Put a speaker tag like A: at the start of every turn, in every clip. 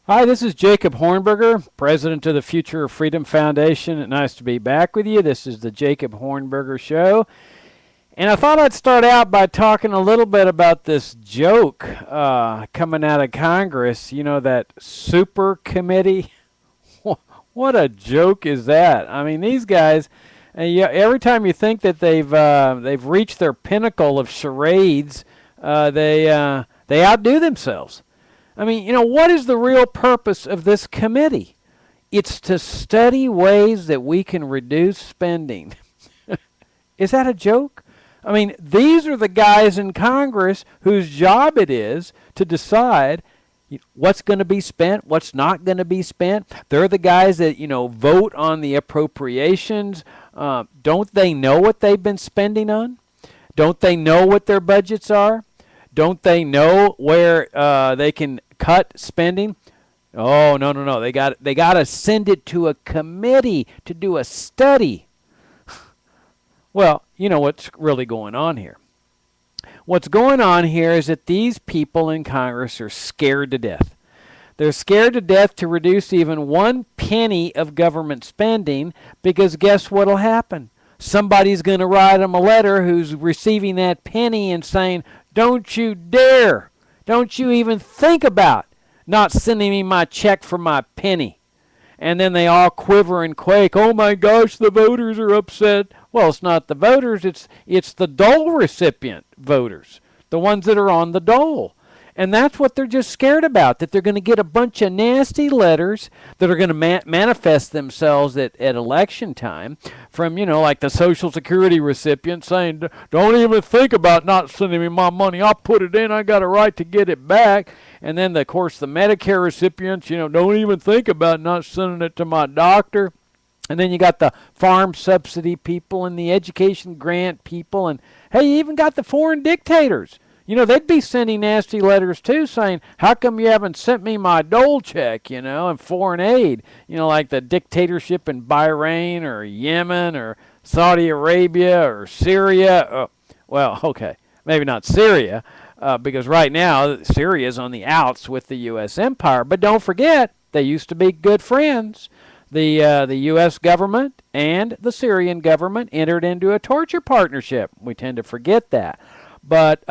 A: Hi, this is Jacob Hornberger, president of the Future of Freedom Foundation. Nice to be back with you. This is the Jacob Hornberger Show. And I thought I'd start out by talking a little bit about this joke coming out of Congress. You know, that super committee. What a joke is that? I mean, these guys, every time you think that they've reached their pinnacle of charades, they outdo themselves. I mean, what is the real purpose of this committee? It's to study ways that we can reduce spending. Is that a joke? I mean, these are the guys in Congress whose job it is to decide what's going to be spent, what's not going to be spent. They're the guys that, vote on the appropriations. Don't they know what they've been spending on? Don't they know what their budgets are? Don't they know where they can cut spending? Oh, no. They got to send it to a committee to do a study. Well, you know what's really going on here. What's going on here is that these people in Congress are scared to death. They're scared to death to reduce even 1 penny of government spending because guess what'll happen? Somebody's going to write them a letter who's receiving that penny and saying, don't you dare, don't you even think about not sending me my check for my penny. And then they all quiver and quake. Oh my gosh, the voters are upset. Well, it's not the voters, it's the dole recipient voters, the ones that are on the dole. And that's what they're just scared about, that they're going to get a bunch of nasty letters that are going to manifest themselves at election time from, like the Social Security recipient saying, don't even think about not sending me my money. I'll put it in. I got a right to get it back. And then, of course, the Medicare recipients, don't even think about not sending it to my doctor. And then you got the farm subsidy people and the education grant people. And, hey, you even got the foreign dictators. They'd be sending nasty letters, too, saying, how come you haven't sent me my dole check, and foreign aid, like the dictatorship in Bahrain or Yemen or Saudi Arabia or Syria. Well, okay, maybe not Syria, because right now Syria is on the outs with the U.S. empire. But don't forget, they used to be good friends. The U.S. government and the Syrian government entered into a torture partnership. We tend to forget that. But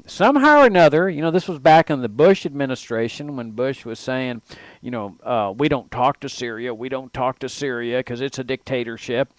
A: somehow or another, this was back in the Bush administration when Bush was saying, we don't talk to Syria, because it's a dictatorship.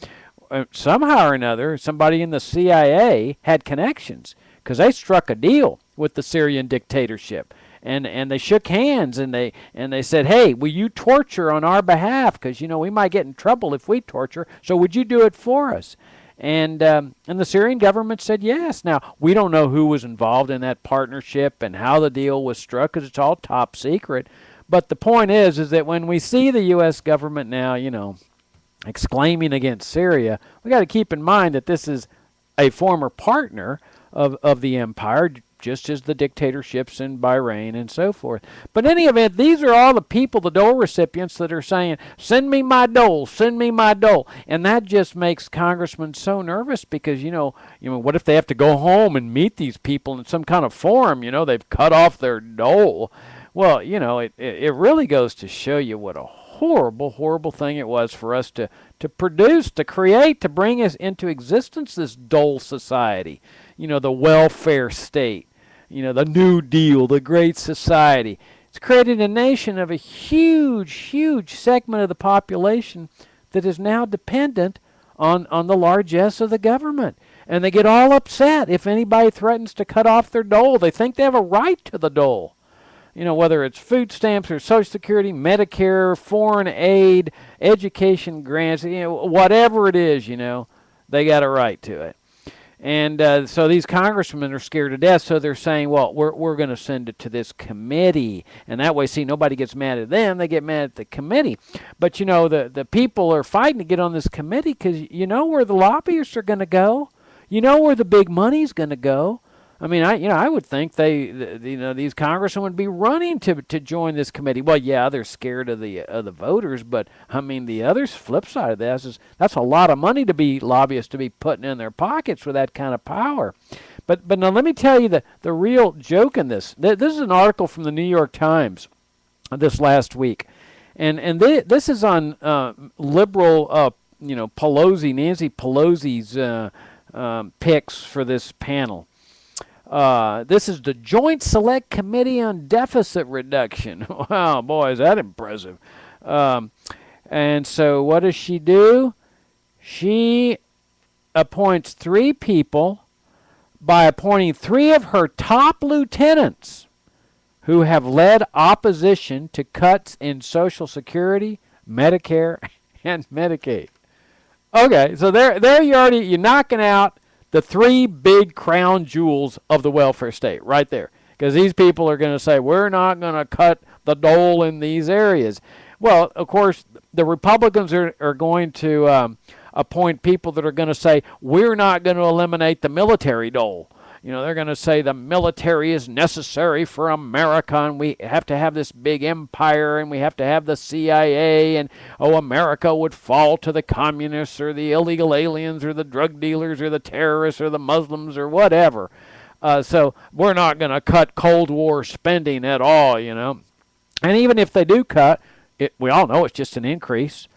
A: Somehow or another, somebody in the CIA had connections because they struck a deal with the Syrian dictatorship. And they shook hands and they said, hey, will you torture on our behalf? Because, we might get in trouble if we torture. So would you do it for us? And the Syrian government said yes. Now, we don't know who was involved in that partnership and how the deal was struck because it's all top secret. But the point is that when we see the U.S. government now, exclaiming against Syria, we got to keep in mind that this is a former partner of the empire, just as the dictatorships in Bahrain and so forth. But in any event, these are all the people, the dole recipients, that are saying, send me my dole, send me my dole. And that just makes congressmen so nervous because, what if they have to go home and meet these people in some kind of forum? They've cut off their dole. Well, it really goes to show you what a horrible, horrible thing it was for us to produce, to create, to bring us into existence, this dole society. The welfare state, the New Deal, the Great Society. It's created a nation of a huge, huge segment of the population that is now dependent on the largesse of the government. And they get all upset if anybody threatens to cut off their dole. They think they have a right to the dole. Whether it's food stamps or Social Security, Medicare, foreign aid, education grants, whatever it is, they got a right to it. And so these congressmen are scared to death, so they're saying, well, we're going to send it to this committee. And that way, see, nobody gets mad at them. They get mad at the committee. But, the people are fighting to get on this committee because where the lobbyists are going to go. Where the big money's going to go. I mean, I would think these congressmen would be running to join this committee. Well, yeah, they're scared of the voters, but I mean, the other flip side of this is that's a lot of money to be lobbyists to be putting in their pockets with that kind of power. But now let me tell you the real joke in this. This is an article from the New York Times. this last week. And this is on liberal, Nancy Pelosi's picks for this panel. This is the Joint Select Committee on Deficit Reduction. Wow, boy, is that impressive. And so what does she do? She appoints 3 people by appointing 3 of her top lieutenants who have led opposition to cuts in Social Security, Medicare, and Medicaid. Okay, so there you're knocking out the 3 big crown jewels of the welfare state right there. Because these people are going to say, we're not going to cut the dole in these areas. Well, of course, the Republicans are going to appoint people that are going to say, we're not going to eliminate the military dole. They're going to say the military is necessary for America, and we have to have this big empire, and we have to have the CIA, and, America would fall to the communists or the illegal aliens or the drug dealers or the terrorists or the Muslims or whatever. So we're not going to cut Cold War spending at all, And even if they do cut, we all know it's just an increase.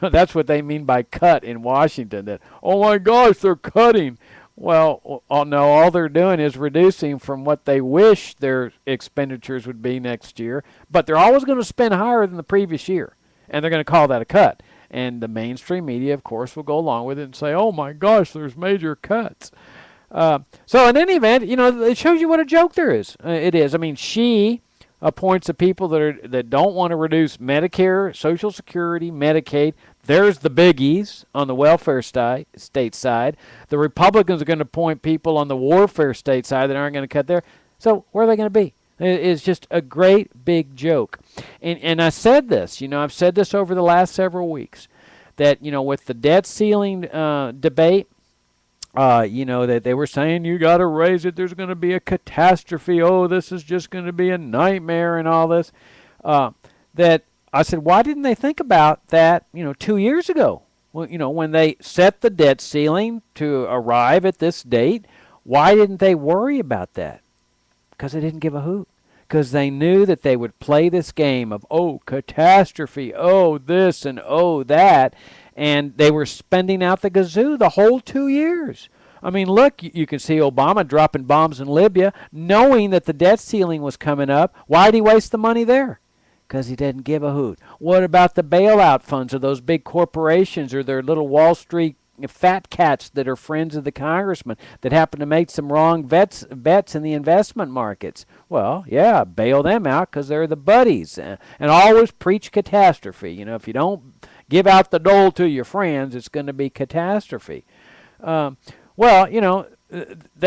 A: That's what they mean by cut in Washington, that, oh my gosh, they're cutting. Well, no, all they're doing is reducing from what they wish their expenditures would be next year, but they're always going to spend higher than the previous year, and they're going to call that a cut. And the mainstream media, of course, will go along with it and say, oh my gosh, there's major cuts. So in any event, it shows you what a joke there is. It is. I mean, she appoints the people that don't want to reduce Medicare, Social Security, Medicaid. There's the biggies on the welfare state side. The Republicans are going to appoint people on the warfare state side that aren't going to cut there. So where are they going to be? It's just a great big joke. And I said this, I've said this over the last several weeks, that, with the debt ceiling debate, that they were saying you got to raise it, there's going to be a catastrophe, this is just going to be a nightmare and all this, that I said, why didn't they think about that, 2 years ago? Well, when they set the debt ceiling to arrive at this date, why didn't they worry about that? Because they didn't give a hoot. Because they knew that they would play this game of, catastrophe, this and that, and they were spending out the gazoo the whole 2 years. I mean, look, you can see Obama dropping bombs in Libya, knowing that the debt ceiling was coming up. Why did he waste the money there? Because he didn't give a hoot. What about the bailout funds of those big corporations or their little Wall Street fat cats that are friends of the congressman that happen to make some wrong bets in the investment markets? Well, yeah, bail them out because they're the buddies. And always preach catastrophe. If you don't give out the dole to your friends, it's going to be catastrophe. They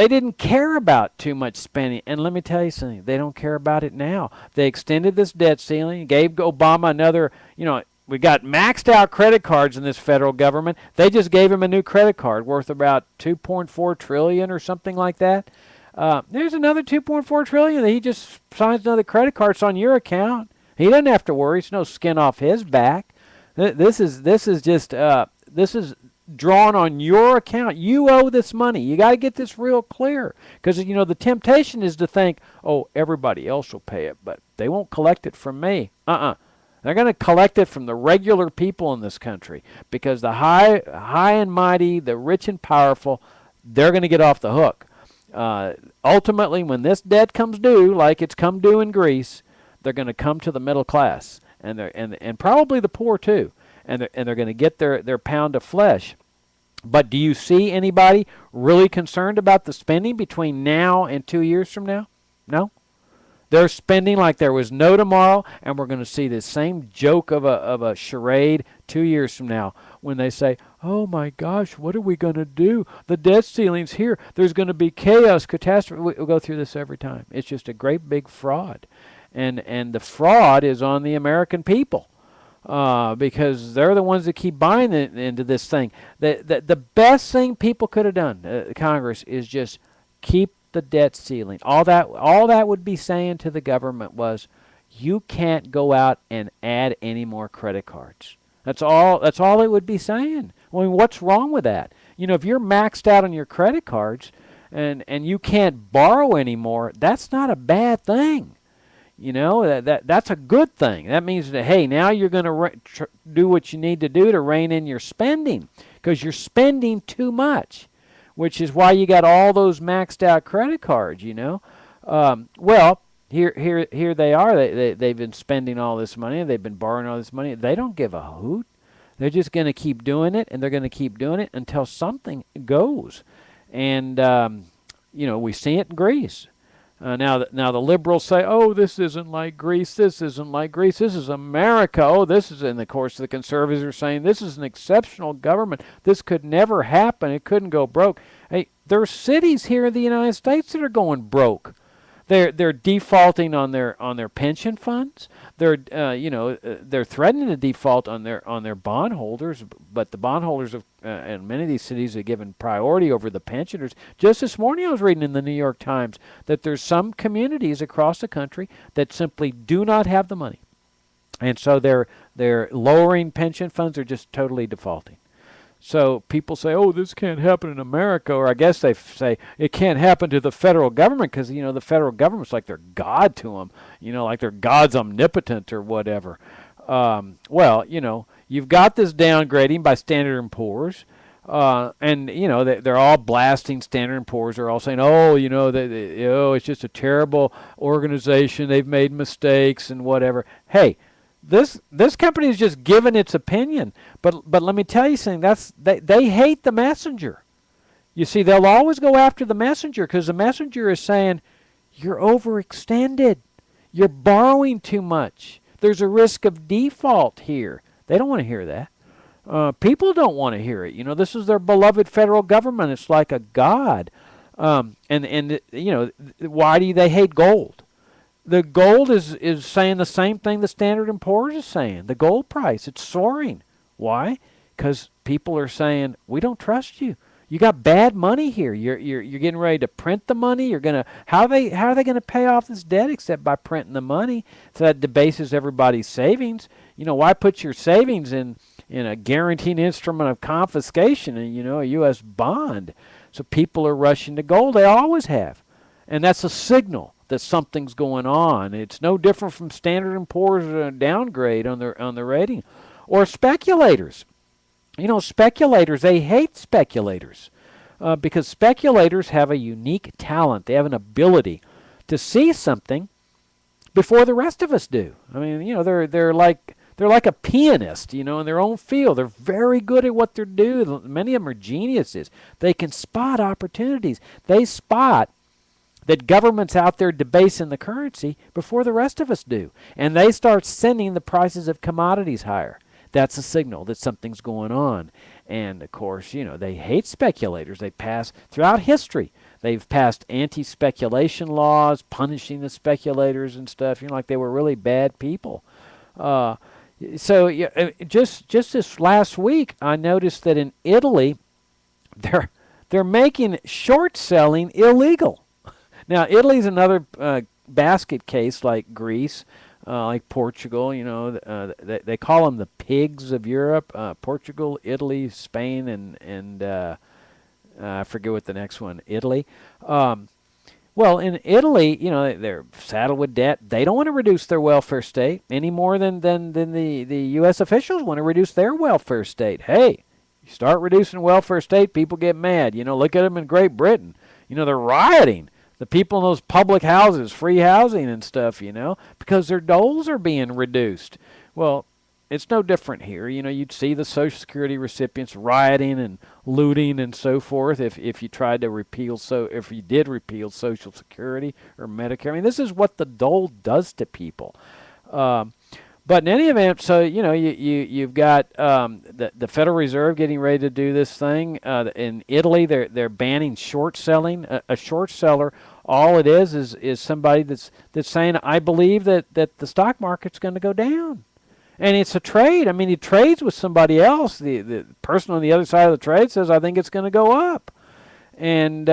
A: didn't care about too much spending. And let me tell you something, they don't care about it now. They extended this debt ceiling, gave Obama another, we got maxed out credit cards in this federal government. They just gave him a new credit card worth about $2.4 trillion or something like that. There's another $2.4 trillion that he just signs another credit card. It's on your account. He doesn't have to worry. It's no skin off his back. This is drawn on your account. You owe this money. You got to get this real clear, because the temptation is to think, everybody else will pay it, but they won't collect it from me. They're going to collect it from the regular people in this country, because the high and mighty, the rich and powerful, they're going to get off the hook. Ultimately, when this debt comes due, like it's come due in Greece, they're going to come to the middle class, and probably the poor too. And they're going to get their pound of flesh. But do you see anybody really concerned about the spending between now and 2 years from now? No. They're spending like there was no tomorrow, and we're going to see this same joke of a charade 2 years from now when they say, oh my gosh, what are we going to do? The debt ceiling's here. There's going to be chaos, catastrophe. We'll go through this every time. It's just a great big fraud. And the fraud is on the American people. Because they're the ones that keep buying into this thing. The best thing people could have done, Congress, is just keep the debt ceiling. All that would be saying to the government was, you can't go out and add any more credit cards. That's all it would be saying. I mean, what's wrong with that? If you're maxed out on your credit cards and you can't borrow anymore, that's not a bad thing. You know, that's a good thing. That means that, hey, now you're going to do what you need to do to rein in your spending, because you're spending too much, which is why you got all those maxed out credit cards, you know. Well, here they are. They've been spending all this money. They've been borrowing all this money. They don't give a hoot. They're just going to keep doing it, and they're going to keep doing it until something goes. And, you know, we see it in Greece. Now the liberals say, oh, this isn't like Greece, this isn't like Greece, this is America, oh, this is, and of course the conservatives are saying this is an exceptional government, this could never happen, it couldn't go broke. Hey, there are cities here in the United States that are going broke. They're defaulting on their pension funds. They're they're threatening to default on their bondholders, but the bondholders of in many of these cities are given priority over the pensioners. Just this morning I was reading in the New York Times that there's some communities across the country that simply do not have the money, and so they're lowering pension funds. They're just totally defaulting. So people say, oh, this can't happen in America, or I guess they say it can't happen to the federal government because, you know, the federal government's like they're God to them, you know, like they're God's omnipotent or whatever. Well, you know, you've got this downgrading by Standard & Poor's, and, you know, they're all blasting Standard & Poor's. They're all saying, oh, you know, it's just a terrible organization. They've made mistakes and whatever. Hey, this company is just giving its opinion, but let me tell you something. They hate the messenger. You see, they'll always go after the messenger because the messenger is saying you're overextended, you're borrowing too much. There's a risk of default here. They don't want to hear that. People don't want to hear it. You know, this is their beloved federal government. It's like a god. And you know, why do they hate gold? The gold is saying the same thing the Standard & Poor's is saying. The gold price, it's soaring. Why? Because people are saying, we don't trust you. You got bad money here. You're getting ready to print the money. You're gonna how are they going to pay off this debt except by printing the money? So that debases everybody's savings. You know, why put your savings in a guaranteed instrument of confiscation, and, you know, a U.S. bond? So people are rushing to gold. They always have, and that's a signal that something's going on. It's no different from Standard & Poor's downgrade on their rating. Or speculators. You know, speculators, they hate speculators because speculators have a unique talent. They have an ability to see something before the rest of us do. I mean, you know, they're like a pianist, you know, in their own field. They're very good at what they're doing. Many of them are geniuses. They can spot opportunities. They spot that government's out there debasing the currency before the rest of us do. And they start sending the prices of commodities higher. That's a signal that something's going on. And, of course, you know, they hate speculators. They pass, throughout history, they've passed anti-speculation laws, punishing the speculators and stuff, you know, like they were really bad people. So yeah, just this last week, I noticed that in Italy, they're making short selling illegal. Now, Italy's another basket case like Greece, like Portugal. You know, they call them the pigs of Europe. Portugal, Italy, Spain, and I forget what the next one. Italy. Well, in Italy, you know, they're saddled with debt. They don't want to reduce their welfare state any more than the U.S. officials want to reduce their welfare state. Hey, you start reducing welfare state, people get mad. You know, look at them in Great Britain. You know, they're rioting. The people in those public houses, free housing and stuff, you know, because their doles are being reduced. Well, it's no different here. You know, you'd see the Social Security recipients rioting and looting and so forth if you tried to repeal, if you did repeal Social Security or Medicare. I mean, this is what the dole does to people. But in any event, so, you know, you've got the Federal Reserve getting ready to do this thing. In Italy, they're banning short selling. A short seller, all it is somebody that's saying, I believe that the stock market's going to go down. And it's a trade. I mean, he trades with somebody else. The person on the other side of the trade says, I think it's going to go up. And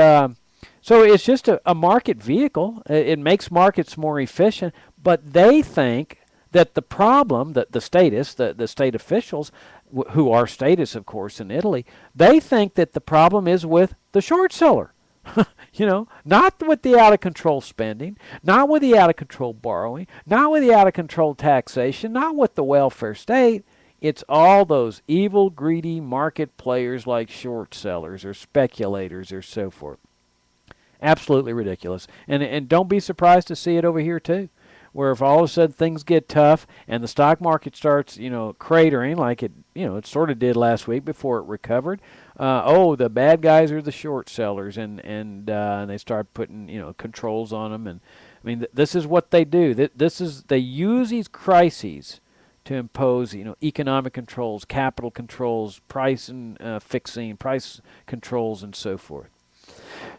A: so it's just a market vehicle. It makes markets more efficient. But they think that the problem, that the statists, the state officials, who are statists, of course, in Italy, they think that the problem is with the short seller. You know, not with the out of control spending, not with the out of control borrowing, not with the out of control taxation, not with the welfare state. It's all those evil, greedy market players like short sellers or speculators or so forth. Absolutely ridiculous. And don't be surprised to see it over here too, where if all of a sudden things get tough and the stock market starts, cratering like it sort of did last week before it recovered. The bad guys are the short sellers, and they start putting controls on them. And I mean, this is what they do. They use these crises to impose economic controls, capital controls, price and fixing, price controls, and so forth.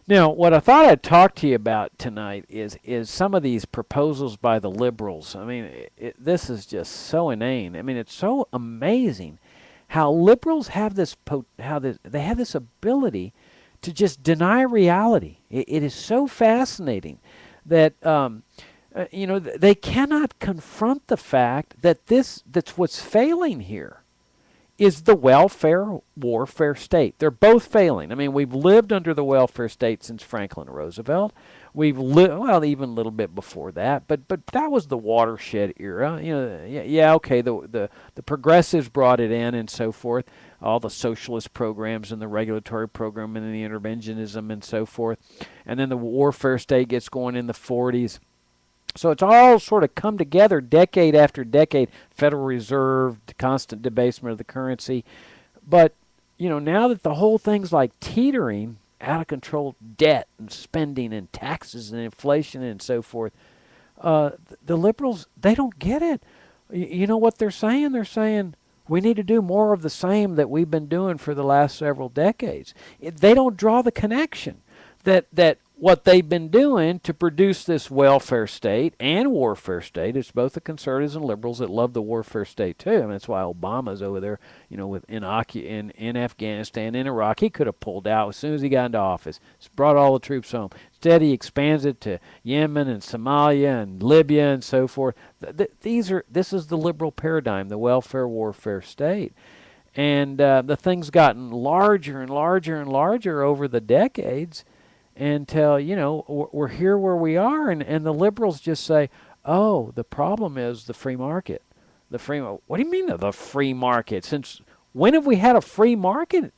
A: Now, what I thought I'd talk to you about tonight is some of these proposals by the liberals. I mean, this is just so inane. I mean, it's so amazing how liberals have they have this ability to just deny reality. It is so fascinating that they cannot confront the fact that that's what's failing here is the welfare warfare state. They're both failing. I mean, we've lived under the welfare state since Franklin Roosevelt. We've lived, well, even a little bit before that, but that was the watershed era. Okay, the progressives brought it in and so forth, all the socialist programs and the regulatory program and the interventionism and so forth. And then the warfare state gets going in the 40s. So it's all sort of come together decade after decade. Federal Reserve, constant debasement of the currency. But, now that the whole thing's like teetering, out of control debt and spending and taxes and inflation and so forth, the liberals, they don't get it. You know what they're saying? They're saying, we need to do more of the same that we've been doing for the last several decades. They don't draw the connection that what they've been doing to produce this welfare state and warfare state. It's both the conservatives and liberals that love the warfare state too. I mean, that's why Obama's over there, in Afghanistan, in Iraq. He could have pulled out as soon as he got into office. Just brought all the troops home. Instead, he expands it to Yemen and Somalia and Libya and so forth. This is the liberal paradigm, the welfare warfare state. And the thing's gotten larger and larger and larger over the decades, until we're here where we are, and the liberals just say, oh, the problem is the free market. What do you mean the free market? Since when have we had a free market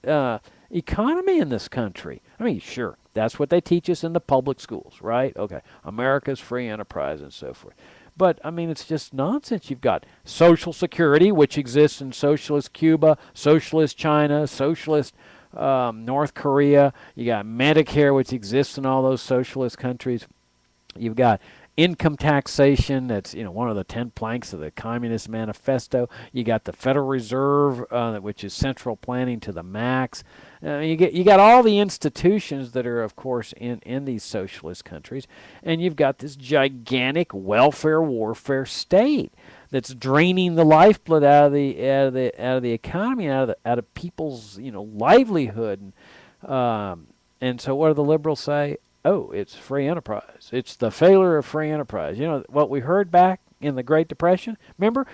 A: economy in this country? I mean, sure, that's what they teach us in the public schools, right? Okay, America's free enterprise and so forth. But, I mean, it's just nonsense. You've got Social Security, which exists in socialist Cuba, socialist China, socialist North Korea. You got Medicare, which exists in all those socialist countries. You've got income taxation. That's one of the 10 planks of the Communist Manifesto. You got the Federal Reserve, which is central planning to the max. You got all the institutions that are, of course, in these socialist countries, and you've got this gigantic welfare warfare state that's draining the lifeblood out of the economy, out of people's livelihood, and so what do the liberals say? Oh, it's free enterprise. It's the failure of free enterprise. What we heard back in the Great Depression. Remember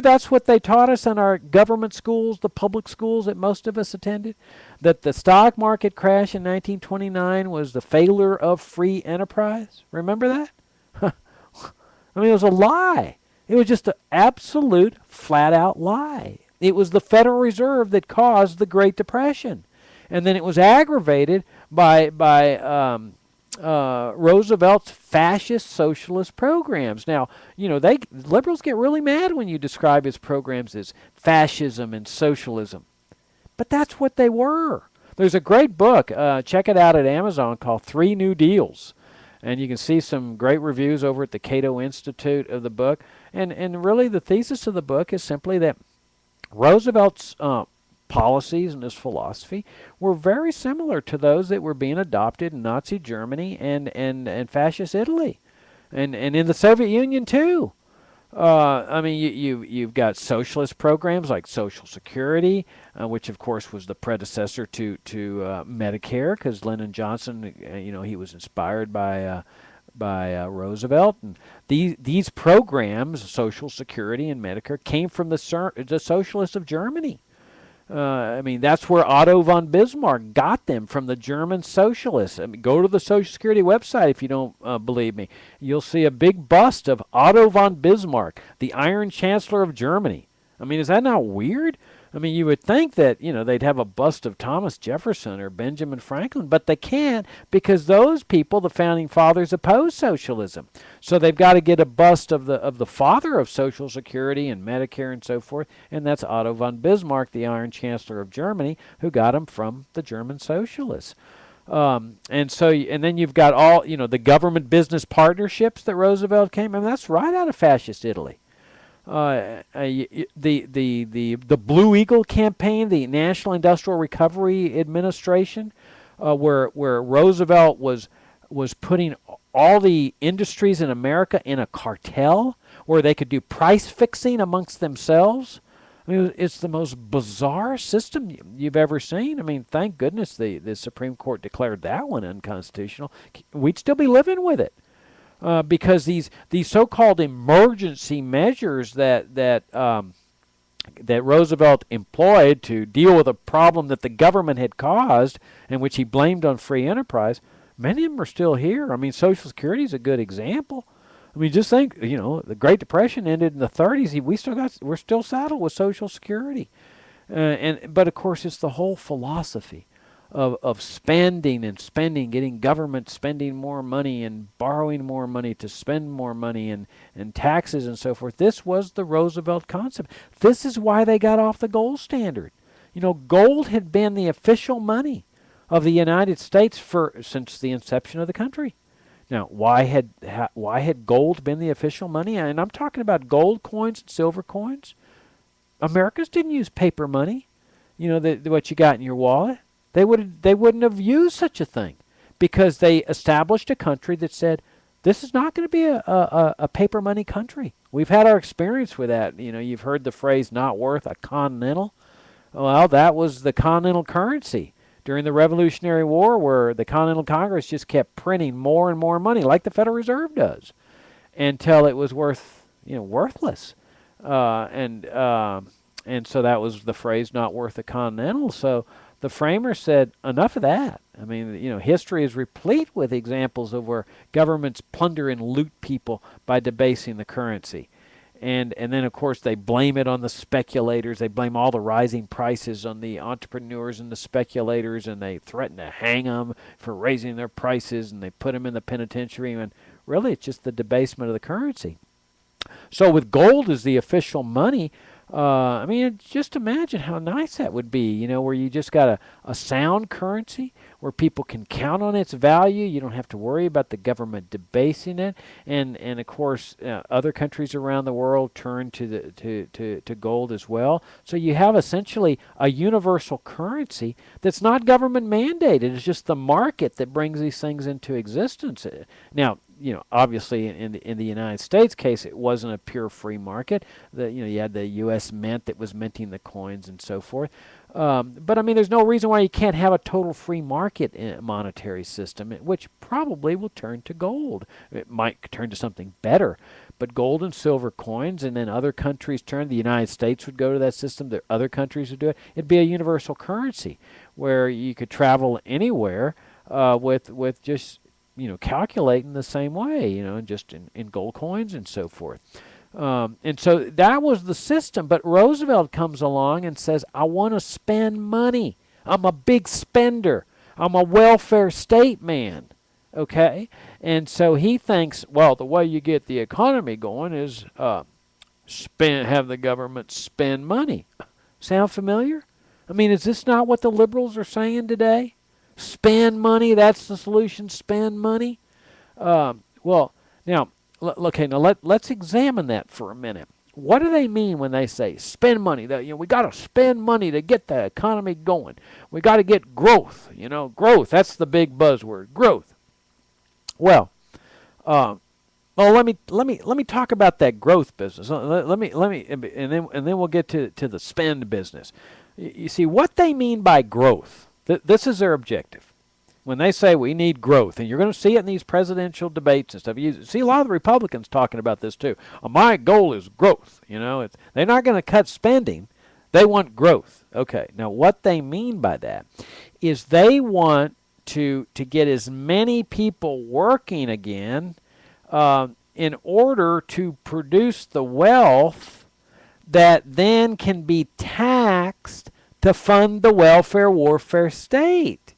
A: that's what they taught us in our government schools, the public schools that most of us attended, that the stock market crash in 1929 was the failure of free enterprise. Remember that? I mean, it was a lie. It was just an absolute, flat-out lie. It was the Federal Reserve that caused the Great Depression. And then it was aggravated by Roosevelt's fascist socialist programs. Now, liberals get really mad when you describe his programs as fascism and socialism. But that's what they were. There's a great book, check it out at Amazon, called 3 New Deals. And you can see some great reviews over at the Cato Institute of the book. And really the thesis of the book is simply that Roosevelt's policies and his philosophy were very similar to those that were being adopted in Nazi Germany and fascist Italy. And in the Soviet Union too. I mean, you've got socialist programs like Social Security, which of course was the predecessor to Medicare, because Lyndon Johnson, he was inspired by Roosevelt, and these programs, Social Security and Medicare, came from the socialists of Germany. I mean, that's where Otto von Bismarck got them from the German socialists. I mean, go to the Social Security website if you don't believe me. You'll see a big bust of Otto von Bismarck, the Iron Chancellor of Germany. I mean, is that not weird? I mean, you would think that, they'd have a bust of Thomas Jefferson or Benjamin Franklin, but they can't because those people, the founding fathers, opposed socialism. So they've got to get a bust of the father of Social Security and Medicare and so forth, and that's Otto von Bismarck, the Iron Chancellor of Germany, who got them from the German socialists. And then you've got all, the government business partnerships that Roosevelt came. I mean, that's right out of fascist Italy. The Blue Eagle campaign, the National Industrial Recovery Administration, where Roosevelt was putting all the industries in America in a cartel where they could do price fixing amongst themselves. I mean, it's the most bizarre system you've ever seen. I mean, thank goodness the Supreme Court declared that one unconstitutional. We'd still be living with it. Because these so-called emergency measures that Roosevelt employed to deal with a problem that the government had caused and which he blamed on free enterprise, many of them are still here. I mean, Social Security is a good example. I mean, just think, the Great Depression ended in the 30s. We're still saddled with Social Security, but of course it's the whole philosophy of spending and spending, getting government spending more money and borrowing more money to spend more money and taxes and so forth. This was the Roosevelt concept. This is why they got off the gold standard. Gold had been the official money of the United States since the inception of the country. Now, why had gold been the official money? And I'm talking about gold coins and silver coins. Americans didn't use paper money. What you got in your wallet. They wouldn't have used such a thing because they established a country that said, this is not going to be a paper money country. We've had our experience with that. You've heard the phrase not worth a continental. Well, that was the continental currency during the Revolutionary War where the Continental Congress just kept printing more and more money like the Federal Reserve does until it was worthless. And so that was the phrase not worth a continental. So the framers said, enough of that. I mean, history is replete with examples of where governments plunder and loot people by debasing the currency. And then, of course, they blame it on the speculators. They blame all the rising prices on the entrepreneurs and the speculators, and they threaten to hang them for raising their prices, and they put them in the penitentiary. And really, it's just the debasement of the currency. So with gold as the official money, I mean, just imagine how nice that would be, where you just got a sound currency where people can count on its value. You don't have to worry about the government debasing it. And of course, other countries around the world turn to gold as well. So you have essentially a universal currency that's not government mandated. It's just the market that brings these things into existence. Now, obviously in the United States case, it wasn't a pure free market. You had the U.S. Mint that was minting the coins and so forth. But I mean, there's no reason why you can't have a total free market monetary system, which probably will turn to gold. It might turn to something better, but gold and silver coins, and then other countries turn. The United States would go to that system. The other countries would do it. It'd be a universal currency where you could travel anywhere with just calculating the same way, just in gold coins and so forth. And so that was the system. But Roosevelt comes along and says, I want to spend money. I'm a big spender. I'm a welfare state man. Okay? And so he thinks, well, the way you get the economy going is have the government spend money. Sound familiar? I mean, is this not what the liberals are saying today? Spend money, that's the solution, spend money. Well, now, let's examine that for a minute. What do they mean when they say spend money? We got to spend money to get the economy going. We got to get growth. Growth. That's the big buzzword. Growth. Well, let me talk about that growth business. Let me, and then we'll get to the spend business. You see what they mean by growth. This is their objective. When they say we need growth, and you're going to see it in these presidential debates and stuff. You see a lot of the Republicans talking about this too. My goal is growth. They're not going to cut spending. They want growth. Okay, now what they mean by that is they want to get as many people working again in order to produce the wealth that then can be taxed to fund the welfare warfare state.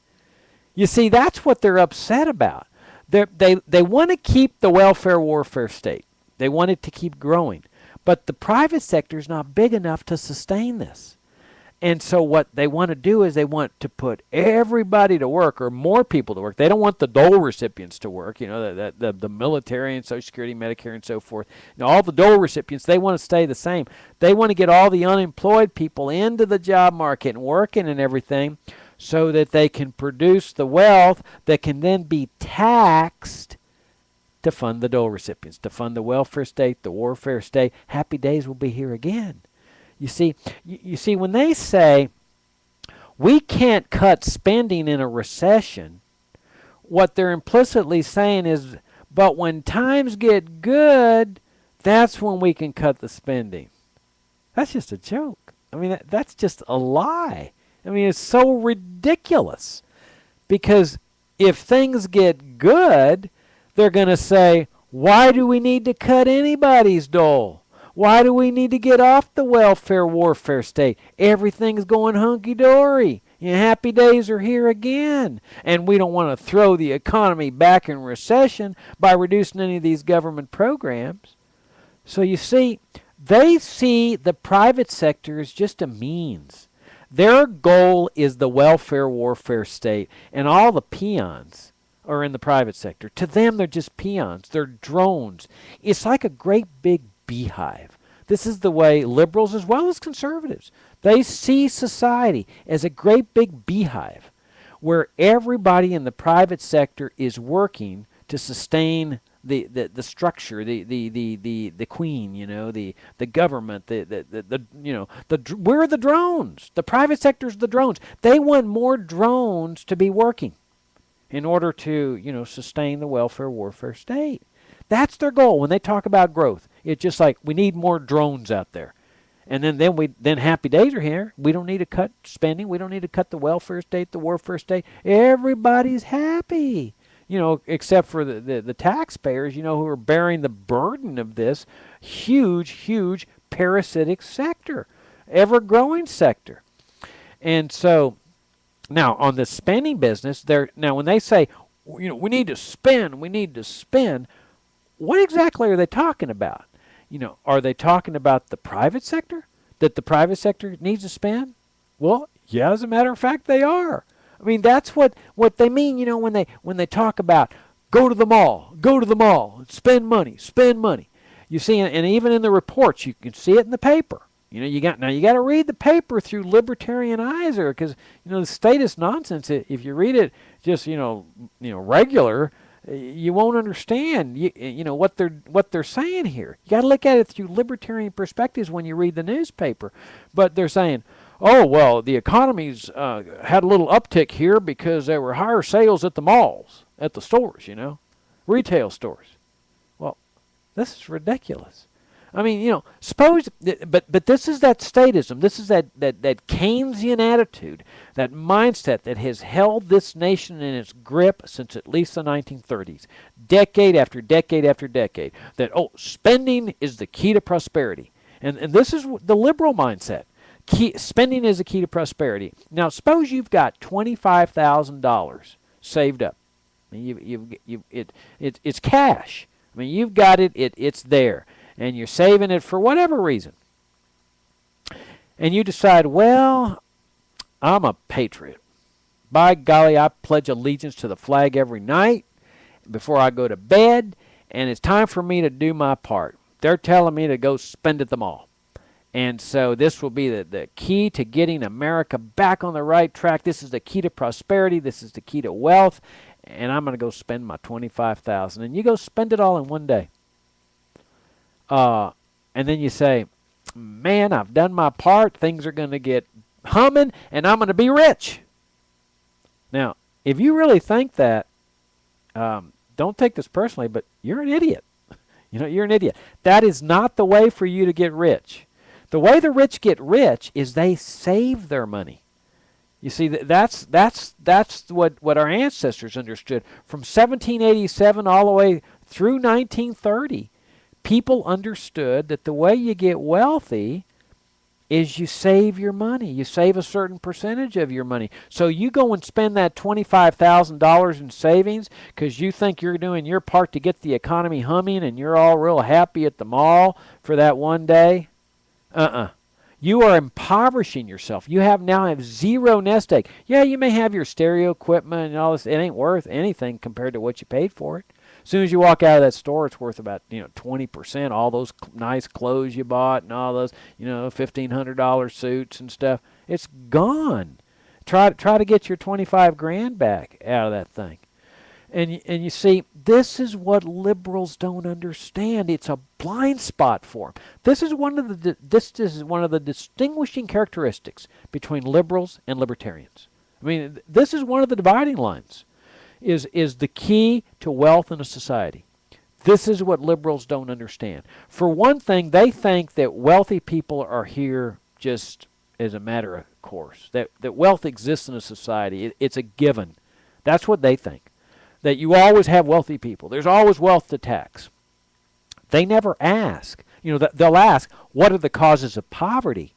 A: You see, that's what they're upset about. They want to keep the welfare warfare state. They want it to keep growing. But the private sector is not big enough to sustain this. And so what they want to do is they want to put everybody to work, or more people to work. They don't want the dole recipients to work, you know, the military and Social Security, Medicare, and so forth. You know, all the dole recipients, they want to stay the same. They want to get all the unemployed people into the job market and working and everything so that they can produce the wealth that can then be taxed to fund the dole recipients, to fund the welfare state, the warfare state. Happy days will be here again. You see, when they say we can't cut spending in a recession, what they're implicitly saying is, but when times get good, that's when we can cut the spending. That's just a joke. I mean, that's just a lie. I mean, it's so ridiculous. Because if things get good, they're going to say, why do we need to cut anybody's dole? Why do we need to get off the welfare warfare state? Everything's going hunky-dory. You know, happy days are here again. And we don't want to throw the economy back in recession by reducing any of these government programs. So you see, they see the private sector as just a means. Their goal is the welfare warfare state, and all the peons are in the private sector. To them, they're just peons. They're drones. It's like a great big beehive. This is the way liberals as well as conservatives, they see society as a great big beehive where everybody in the private sector is working to sustain the structure, the queen, you know, the government, we're the drones. The private sector's the drones. They want more drones to be working in order to, you know, sustain the welfare warfare state. That's their goal when they talk about growth. It's just like we need more drones out there. And then happy days are here. We don't need to cut spending. We don't need to cut the welfare state, the warfare state. Everybody's happy. You know, except for the taxpayers, you know, who are bearing the burden of this huge parasitic sector, ever-growing sector. And so now on the spending business, now when they say, you know, we need to spend, what exactly are they talking about? You know, are they talking about the private sector? That the private sector needs to spend? Well, yeah, as a matter of fact, they are. I mean, that's what they mean, you know, when they talk about go to the mall, spend money. You see, and even in the reports, you can see it in the paper. You know, you got to read the paper through libertarian eyes, because you know the statist nonsense. If you read it just regular, you won't understand you know what they're saying here. You got to look at it through libertarian perspectives when you read the newspaper. But they're saying, oh well, the economy's had a little uptick here because there were higher sales at the malls, at the stores, you know, retail stores. Well, this is ridiculous. I mean, you know, suppose, but this is that statism. This is that Keynesian attitude, that mindset that has held this nation in its grip since at least the 1930s, decade after decade after decade. That spending is the key to prosperity, and this is the liberal mindset. Spending is the key to prosperity. Now, suppose you've got $25,000 saved up. I mean, it's cash. I mean, you've got it. It's there. And you're saving it for whatever reason. And you decide, well, I'm a patriot. By golly, I pledge allegiance to the flag every night before I go to bed, and it's time for me to do my part. They're telling me to go spend at the mall. And so this will be the key to getting America back on the right track. This is the key to prosperity. This is the key to wealth. And I'm going to go spend my $25,000. And you go spend it all in one day. And then you say, man, I've done my part. Things are going to get humming, and I'm going to be rich. Now, if you really think that, don't take this personally, but you're an idiot. You know, you're an idiot. That is not the way for you to get rich. The way the rich get rich is they save their money. You see, that's what our ancestors understood. From 1787 all the way through 1930, people understood that the way you get wealthy is you save your money. You save a certain percentage of your money. So you go and spend that $25,000 in savings because you think you're doing your part to get the economy humming and you're all real happy at the mall for that one day. You are impoverishing yourself. You now have zero nest egg. Yeah, you may have your stereo equipment and all this. It ain't worth anything compared to what you paid for it. As soon as you walk out of that store, it's worth about 20%. All those nice clothes you bought and all those $1,500 suits and stuff, it's gone. Try to get your 25 grand back out of that thing. And you see, this is what liberals don't understand. It's a blind spot for them. This is one of the distinguishing characteristics between liberals and libertarians. I mean, this is one of the dividing lines. Is the key to wealth in a society. This is what liberals don't understand. For one thing, they think that wealthy people are here just as a matter of course. That wealth exists in a society. It's a given. That's what they think. That you always have wealthy people. There's always wealth to tax. They never ask. They'll ask, what are the causes of poverty?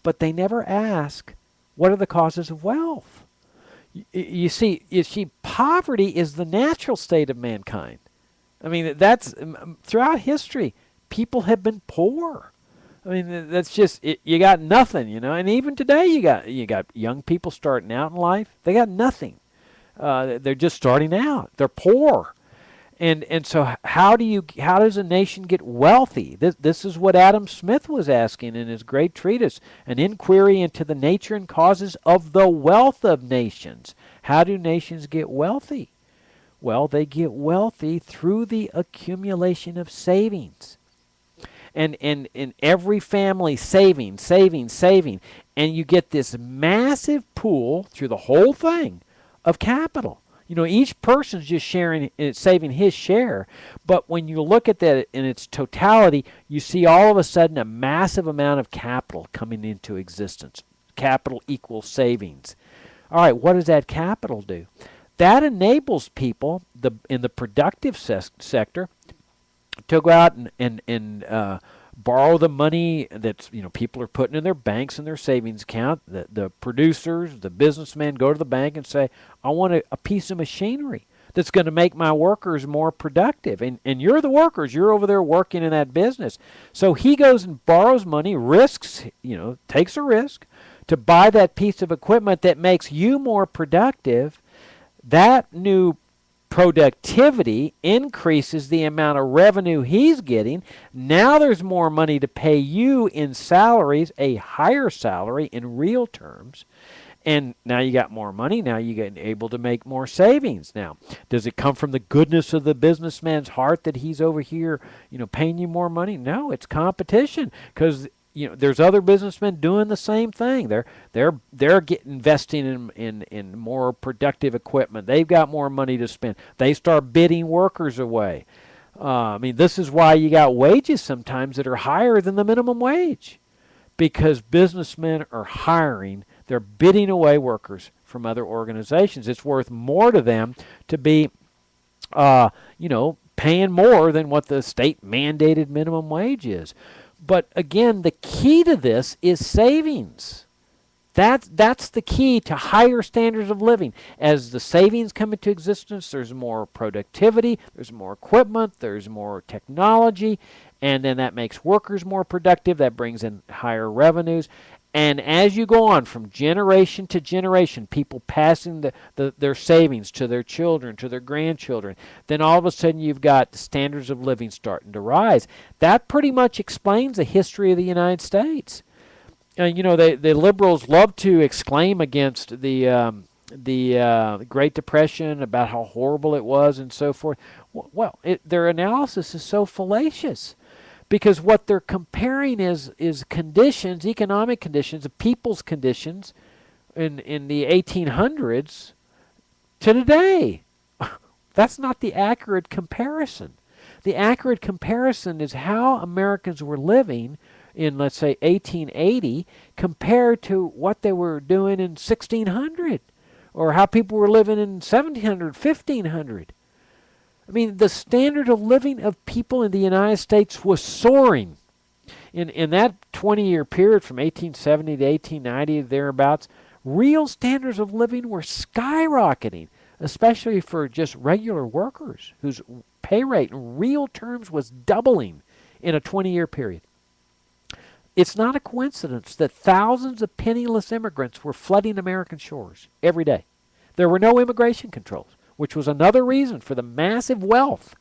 A: But they never ask, what are the causes of wealth? You see, poverty is the natural state of mankind. I mean, that's throughout history, people have been poor. I mean, that's just you got nothing, And even today, you got young people starting out in life. They got nothing. They're just starting out. They're poor, and so how does a nation get wealthy? This is what Adam Smith was asking in his great treatise, An Inquiry into the Nature and Causes of the Wealth of Nations. How do nations get wealthy? Well, they get wealthy through the accumulation of savings. And in every family saving, and you get this massive pool through the whole thing of capital. Each person's just saving his share, but when you look at that in its totality, you see all of a sudden a massive amount of capital coming into existence. Capital equals savings. All right, what does that capital do? That enables people in the productive sector to go out and borrow the money that people are putting in their banks and their savings account. The producers, the businessmen go to the bank and say, I want a piece of machinery that's going to make my workers more productive. And you're the workers. You're over there working in that business. So he goes and borrows money, takes a risk to buy that piece of equipment that makes you more productive. That new productivity increases the amount of revenue he's getting. Now there's more money to pay you in salaries, a higher salary in real terms. And now you got more money. Now you get able to make more savings. Now, does it come from the goodness of the businessman's heart that he's over here, paying you more money? No, it's competition because there's other businessmen doing the same thing. They're investing in more productive equipment. They've got more money to spend. They start bidding workers away. This is why you got wages sometimes that are higher than the minimum wage, because businessmen are hiring. They're bidding away workers from other organizations. It's worth more to them to be, paying more than what the state mandated minimum wage is. But again, the key to this is savings. That's the key to higher standards of living. As the savings come into existence, there's more productivity, there's more equipment, there's more technology, and then that makes workers more productive. That brings in higher revenues. And as you go on from generation to generation, people passing their savings to their children, to their grandchildren, then all of a sudden you've got the standards of living starting to rise. That pretty much explains the history of the United States. The liberals love to exclaim against the Great Depression, about how horrible it was and so forth. Well, their analysis is so fallacious. Because what they're comparing is conditions, economic conditions, people's conditions in the 1800s to today. That's not the accurate comparison. The accurate comparison is how Americans were living in, let's say, 1880 compared to what they were doing in 1600, or how people were living in 1700, 1500. I mean, the standard of living of people in the United States was soaring. In that 20-year period from 1870 to 1890, thereabouts, real standards of living were skyrocketing, especially for just regular workers whose pay rate in real terms was doubling in a 20-year period. It's not a coincidence that thousands of penniless immigrants were flooding American shores every day. There were no immigration controls, which was another reason for the massive wealth.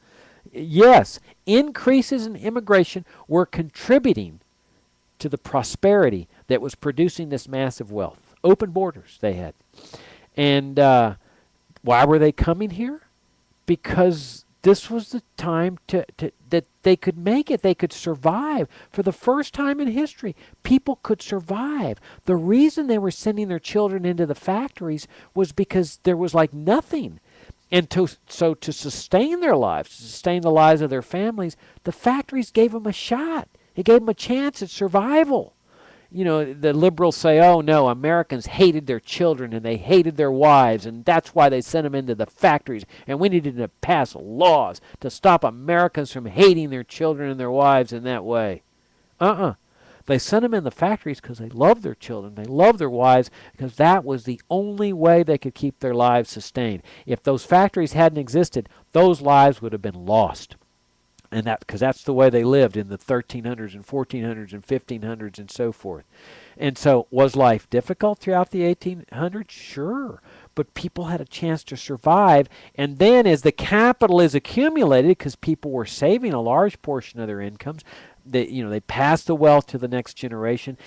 A: Yes, increases in immigration were contributing to the prosperity that was producing this massive wealth. Open borders they had. And why were they coming here? Because this was the time that they could make it. They could survive. For the first time in history, people could survive. The reason they were sending their children into the factories was because there was like nothing. And so to sustain their lives, to sustain the lives of their families, the factories gave them a shot. It gave them a chance at survival. You know, the liberals say, oh no, Americans hated their children and they hated their wives, and that's why they sent them into the factories, and we needed to pass laws to stop Americans from hating their children and their wives in that way. They sent them in the factories because they loved their children, they loved their wives, because that was the only way they could keep their lives sustained. If those factories hadn't existed, those lives would have been lost. And because that's the way they lived in the 1300s and 1400s and 1500s and so forth. And so, was life difficult throughout the 1800s? Sure. But people had a chance to survive. And then as the capital is accumulated, because people were saving a large portion of their incomes, they passed the wealth to the next generation.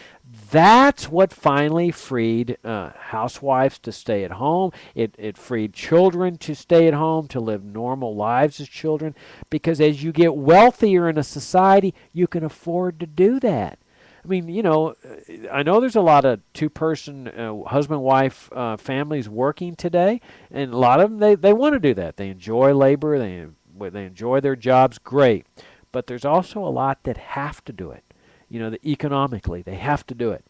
A: That's what finally freed housewives to stay at home. It freed children to stay at home, to live normal lives as children, because as you get wealthier in a society, you can afford to do that. I mean, I know there's a lot of two-person husband-wife families working today, and a lot of them, they want to do that. They enjoy labor, they enjoy their jobs, great. But there's also a lot that have to do it. Economically, they have to do it.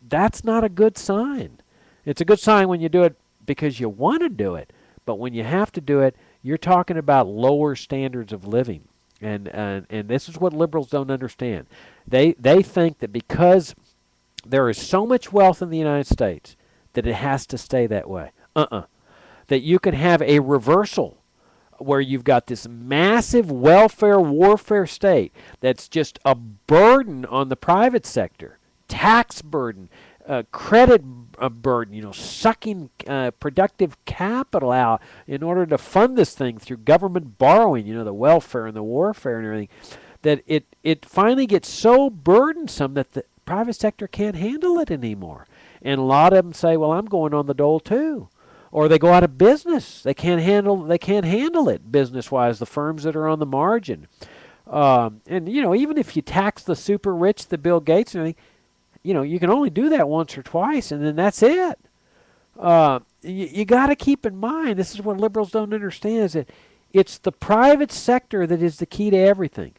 A: That's not a good sign. It's a good sign when you do it because you want to do it. But when you have to do it, you're talking about lower standards of living. And this is what liberals don't understand. They think that because there is so much wealth in the United States that it has to stay that way. That you can have a reversal where you've got this massive welfare warfare state that's just a burden on the private sector, tax burden, credit burden, sucking productive capital out in order to fund this thing through government borrowing, the welfare and the warfare and everything, that it finally gets so burdensome that the private sector can't handle it anymore. And a lot of them say, well, I'm going on the dole too. Or they go out of business. They can't handle it business-wise, the firms that are on the margin. And even if you tax the super rich, the Bill Gates and everything, you can only do that once or twice, and then that's it. You got to keep in mind, this is what liberals don't understand, is that it's the private sector that is the key to everything.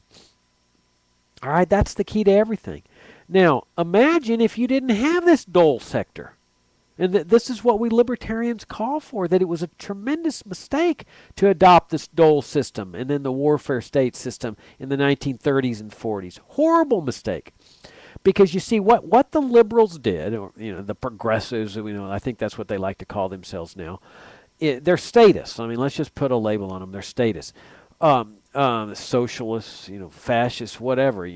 A: All right, that's the key to everything. Now, imagine if you didn't have this dole sector. And this is what we libertarians call for, that it was a tremendous mistake to adopt this dole system and then the warfare state system in the 1930s and 40s. Horrible mistake. Because you see, what the liberals did, or the progressives, I think that's what they like to call themselves now, their status. I mean, let's just put a label on them, their status. Socialists, fascists, whatever,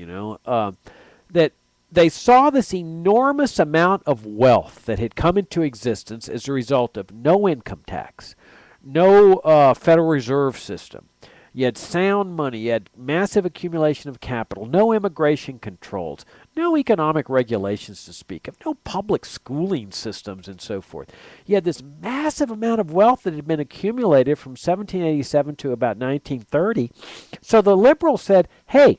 A: that they saw this enormous amount of wealth that had come into existence as a result of no income tax, no Federal Reserve System. You had sound money, you had massive accumulation of capital, no immigration controls, no economic regulations to speak of, no public schooling systems and so forth. You had this massive amount of wealth that had been accumulated from 1787 to about 1930. So the liberals said, hey,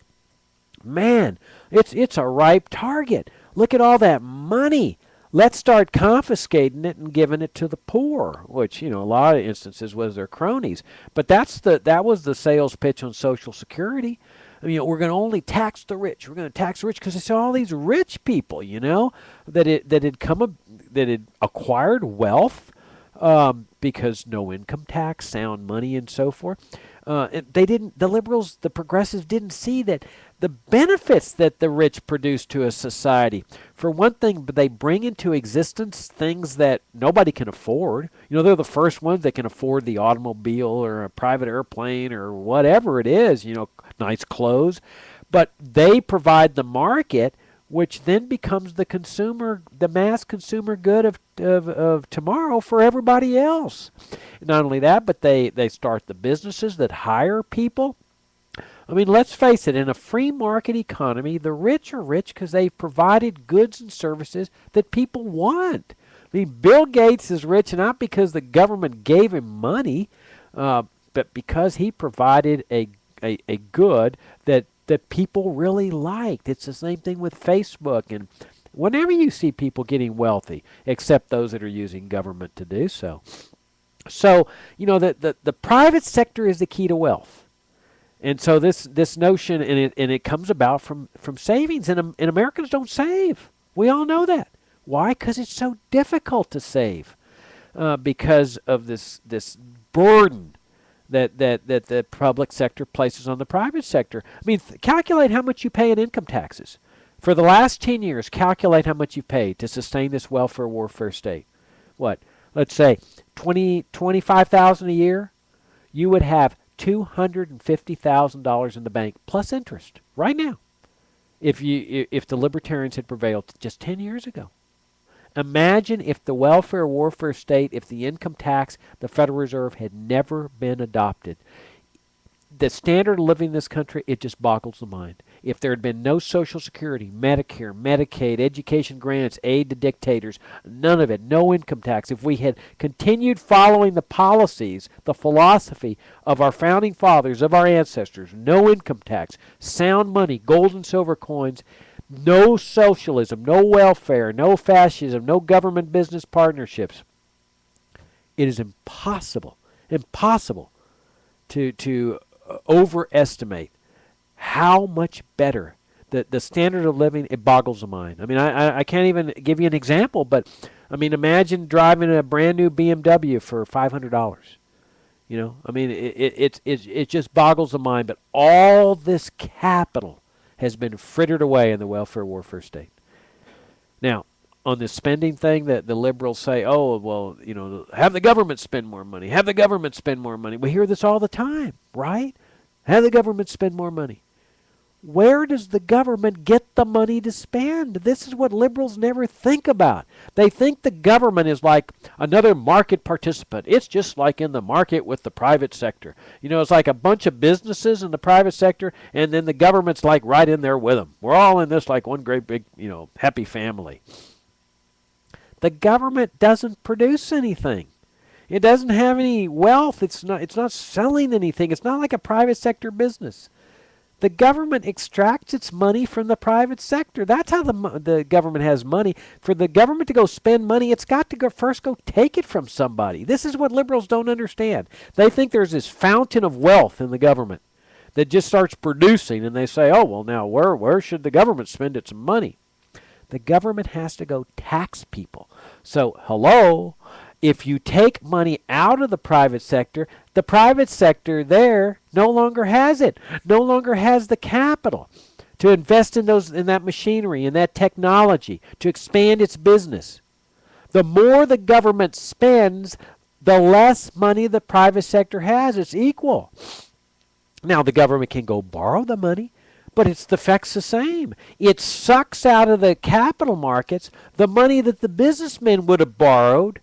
A: man, it's a ripe target. Look at all that money. Let's start confiscating it and giving it to the poor, which, a lot of instances was their cronies. But that was the sales pitch on Social Security. I mean, we're going to only tax the rich. We're going to tax the rich because they saw all these rich people, that had acquired wealth because no income tax, sound money, and so forth. The liberals, the progressives didn't see that the benefits that the rich produce to a society. For one thing, they bring into existence things that nobody can afford. They're the first ones that can afford the automobile or a private airplane or whatever it is, nice clothes. But they provide the market, which then becomes the mass consumer good of tomorrow for everybody else. Not only that, but they start the businesses that hire people. I mean, let's face it, in a free market economy, the rich are rich because they've provided goods and services that people want. I mean, Bill Gates is rich not because the government gave him money, but because he provided a good that people really liked. It's the same thing with Facebook. And whenever you see people getting wealthy, except those that are using government to do so. So, the private sector is the key to wealth. And so this notion, and it comes about from savings, and Americans don't save. We all know that. Why? Because it's so difficult to save, because of this burden that the public sector places on the private sector. I mean, calculate how much you pay in income taxes. For the last 10 years, calculate how much you paid to sustain this welfare warfare state. What? Let's say $25,000 a year. You would have $250,000 in the bank plus interest right now if the libertarians had prevailed just 10 years ago. Imagine if the welfare warfare state, if the income tax, the Federal Reserve had never been adopted. The standard of living in this country, it just boggles the mind. If there had been no Social Security, Medicare, Medicaid, education grants, aid to dictators, none of it, no income tax, if we had continued following the policies, the philosophy of our founding fathers, of our ancestors, no income tax, sound money, gold and silver coins, no socialism, no welfare, no fascism, no government business partnerships, it is impossible to overestimate how much better the standard of living. It boggles the mind. I mean, I can't even give you an example, but I mean, imagine driving a brand new BMW for $500. I mean, it just boggles the mind. But all this capital has been frittered away in the welfare warfare state. Now, on this spending thing that the liberals say, oh, well, have the government spend more money. Have the government spend more money. We hear this all the time, right? Have the government spend more money. Where does the government get the money to spend? This is what liberals never think about. They think the government is like another market participant. It's just like in the market with the private sector. It's like a bunch of businesses in the private sector, and then the government's like right in there with them. We're all in this like one great big, happy family. The government doesn't produce anything. It doesn't have any wealth. It's not selling anything. It's not like a private sector business. The government extracts its money from the private sector. That's how the government has money. For the government to go spend money, it's got to first go take it from somebody. This is what liberals don't understand. They think there's this fountain of wealth in the government that just starts producing, and they say, oh, well, now where should the government spend its money? The government has to go tax people. So, hello, if you take money out of the private sector there no longer has it, no longer has the capital to invest in that machinery, in that technology, to expand its business. The more the government spends, the less money the private sector has. It's equal. Now, the government can go borrow the money, but its effect's the same. It sucks out of the capital markets the money that the businessmen would have borrowed